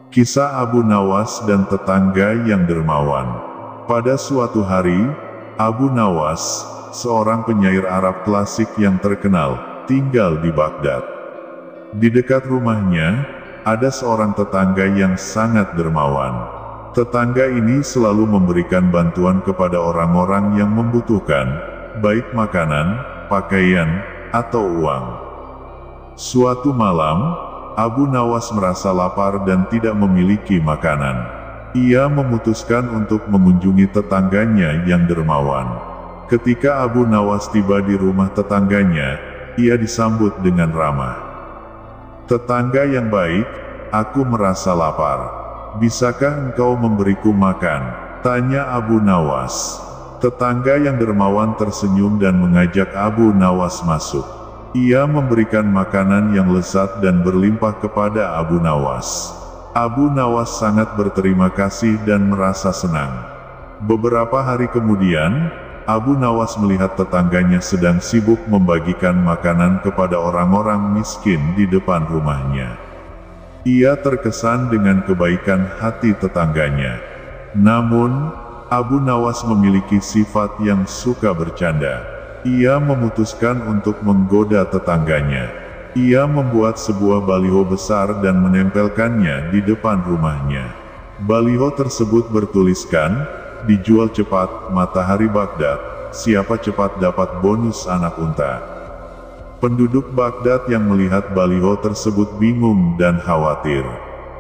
Kisah Abu Nawas dan tetangga yang dermawan. Pada suatu hari, Abu Nawas, seorang penyair Arab klasik yang terkenal, tinggal di Baghdad. Di dekat rumahnya, ada seorang tetangga yang sangat dermawan. Tetangga ini selalu memberikan bantuan kepada orang-orang yang membutuhkan, baik makanan, pakaian, atau uang. Suatu malam, Abu Nawas merasa lapar dan tidak memiliki makanan. Ia memutuskan untuk mengunjungi tetangganya yang dermawan. Ketika Abu Nawas tiba di rumah tetangganya, ia disambut dengan ramah. "Tetangga yang baik, aku merasa lapar. Bisakah engkau memberiku makan?" tanya Abu Nawas. Tetangga yang dermawan tersenyum dan mengajak Abu Nawas masuk. Ia memberikan makanan yang lezat dan berlimpah kepada Abu Nawas. Abu Nawas sangat berterima kasih dan merasa senang. Beberapa hari kemudian, Abu Nawas melihat tetangganya sedang sibuk membagikan makanan kepada orang-orang miskin di depan rumahnya. Ia terkesan dengan kebaikan hati tetangganya. Namun, Abu Nawas memiliki sifat yang suka bercanda. Ia memutuskan untuk menggoda tetangganya. Ia membuat sebuah baliho besar dan menempelkannya di depan rumahnya. Baliho tersebut bertuliskan, "Dijual cepat, Matahari Baghdad, siapa cepat dapat bonus anak unta." Penduduk Baghdad yang melihat baliho tersebut bingung dan khawatir.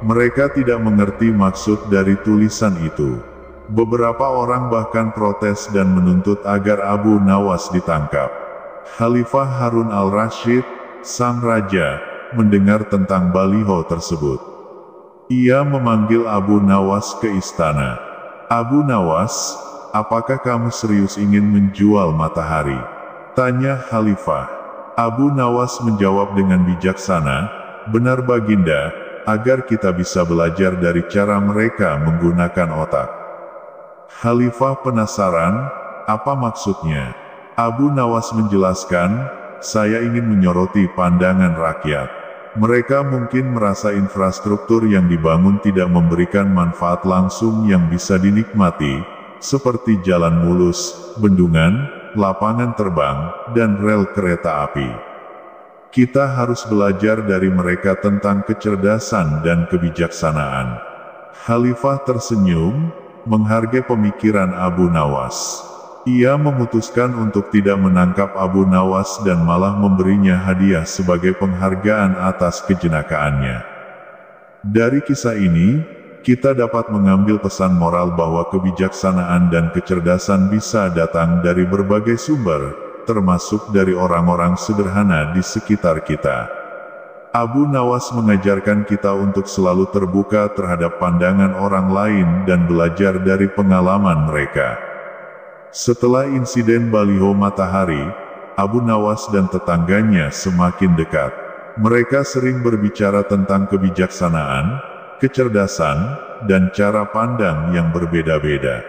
Mereka tidak mengerti maksud dari tulisan itu. Beberapa orang bahkan protes dan menuntut agar Abu Nawas ditangkap. Khalifah Harun al-Rashid, sang raja, mendengar tentang baliho tersebut. Ia memanggil Abu Nawas ke istana. "Abu Nawas, apakah kamu serius ingin menjual matahari?" tanya Khalifah. Abu Nawas menjawab dengan bijaksana, "Benar Baginda, agar kita bisa belajar dari cara mereka menggunakan otak." Khalifah penasaran, apa maksudnya? Abu Nawas menjelaskan, "Saya ingin menyoroti pandangan rakyat. Mereka mungkin merasa infrastruktur yang dibangun tidak memberikan manfaat langsung yang bisa dinikmati, seperti jalan mulus, bendungan, lapangan terbang, dan rel kereta api. Kita harus belajar dari mereka tentang kecerdasan dan kebijaksanaan." Khalifah tersenyum, menghargai pemikiran Abu Nawas. Ia memutuskan untuk tidak menangkap Abu Nawas dan malah memberinya hadiah sebagai penghargaan atas kejenakaannya. Dari kisah ini, kita dapat mengambil pesan moral bahwa kebijaksanaan dan kecerdasan bisa datang dari berbagai sumber, termasuk dari orang-orang sederhana di sekitar kita. Abu Nawas mengajarkan kita untuk selalu terbuka terhadap pandangan orang lain dan belajar dari pengalaman mereka. Setelah insiden baliho matahari, Abu Nawas dan tetangganya semakin dekat. Mereka sering berbicara tentang kebijaksanaan, kecerdasan, dan cara pandang yang berbeda-beda.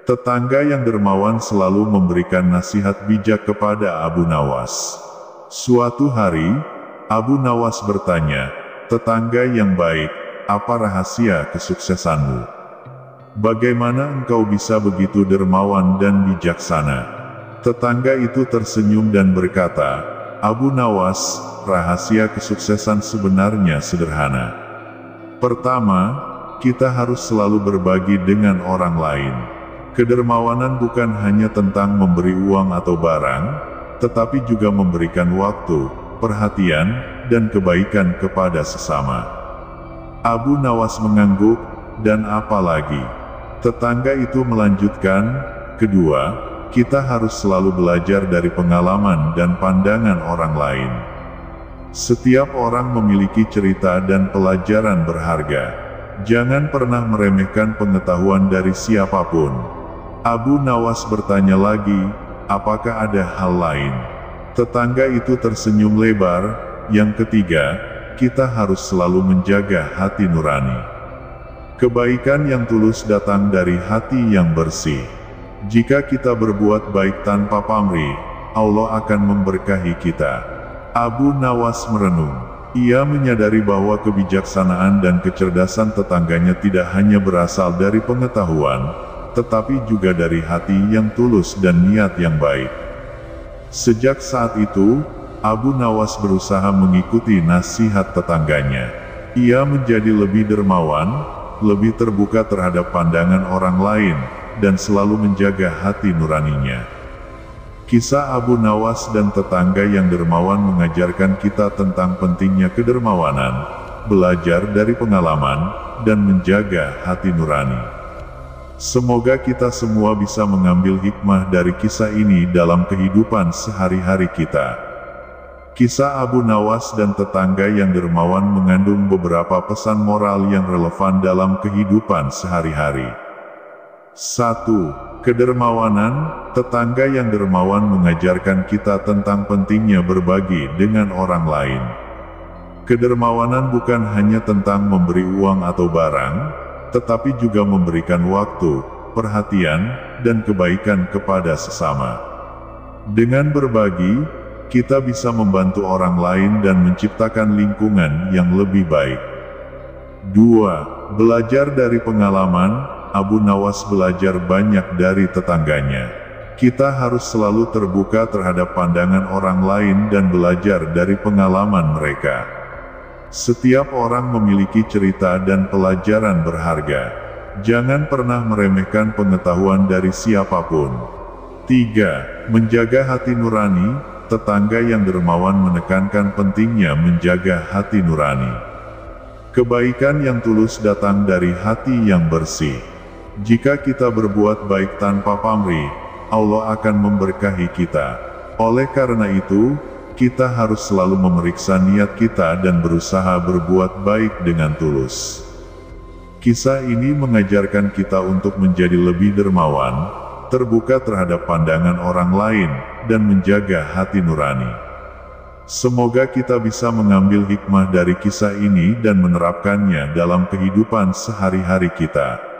Tetangga yang dermawan selalu memberikan nasihat bijak kepada Abu Nawas. Suatu hari, Abu Nawas bertanya, "Tetangga yang baik, apa rahasia kesuksesanmu? Bagaimana engkau bisa begitu dermawan dan bijaksana?" Tetangga itu tersenyum dan berkata, "Abu Nawas, rahasia kesuksesan sebenarnya sederhana. Pertama, kita harus selalu berbagi dengan orang lain. Kedermawanan bukan hanya tentang memberi uang atau barang, tetapi juga memberikan waktu, perhatian, dan kebaikan kepada sesama." Abu Nawas mengangguk, "Dan apa lagi?" Tetangga itu melanjutkan, "Kedua, kita harus selalu belajar dari pengalaman dan pandangan orang lain. Setiap orang memiliki cerita dan pelajaran berharga. Jangan pernah meremehkan pengetahuan dari siapapun." Abu Nawas bertanya lagi, "Apakah ada hal lain?" Tetangga itu tersenyum lebar, "Yang ketiga, kita harus selalu menjaga hati nurani. Kebaikan yang tulus datang dari hati yang bersih. Jika kita berbuat baik tanpa pamrih, Allah akan memberkahi kita." Abu Nawas merenung. Ia menyadari bahwa kebijaksanaan dan kecerdasan tetangganya tidak hanya berasal dari pengetahuan, tetapi juga dari hati yang tulus dan niat yang baik. Sejak saat itu, Abu Nawas berusaha mengikuti nasihat tetangganya. Ia menjadi lebih dermawan, lebih terbuka terhadap pandangan orang lain, dan selalu menjaga hati nuraninya. Kisah Abu Nawas dan tetangga yang dermawan mengajarkan kita tentang pentingnya kedermawanan, belajar dari pengalaman, dan menjaga hati nurani. Semoga kita semua bisa mengambil hikmah dari kisah ini dalam kehidupan sehari-hari kita. Kisah Abu Nawas dan tetangga yang dermawan mengandung beberapa pesan moral yang relevan dalam kehidupan sehari-hari. 1. Kedermawanan. Tetangga yang dermawan mengajarkan kita tentang pentingnya berbagi dengan orang lain. Kedermawanan bukan hanya tentang memberi uang atau barang, tetapi juga memberikan waktu, perhatian, dan kebaikan kepada sesama. Dengan berbagi, kita bisa membantu orang lain dan menciptakan lingkungan yang lebih baik. 2. Belajar dari pengalaman. Abu Nawas belajar banyak dari tetangganya. Kita harus selalu terbuka terhadap pandangan orang lain dan belajar dari pengalaman mereka. Setiap orang memiliki cerita dan pelajaran berharga. Jangan pernah meremehkan pengetahuan dari siapapun. 3. Menjaga hati nurani. Tetangga yang dermawan menekankan pentingnya menjaga hati nurani. Kebaikan yang tulus datang dari hati yang bersih. Jika kita berbuat baik tanpa pamrih, Allah akan memberkahi kita. Oleh karena itu, kita harus selalu memeriksa niat kita dan berusaha berbuat baik dengan tulus. Kisah ini mengajarkan kita untuk menjadi lebih dermawan, terbuka terhadap pandangan orang lain, dan menjaga hati nurani. Semoga kita bisa mengambil hikmah dari kisah ini dan menerapkannya dalam kehidupan sehari-hari kita.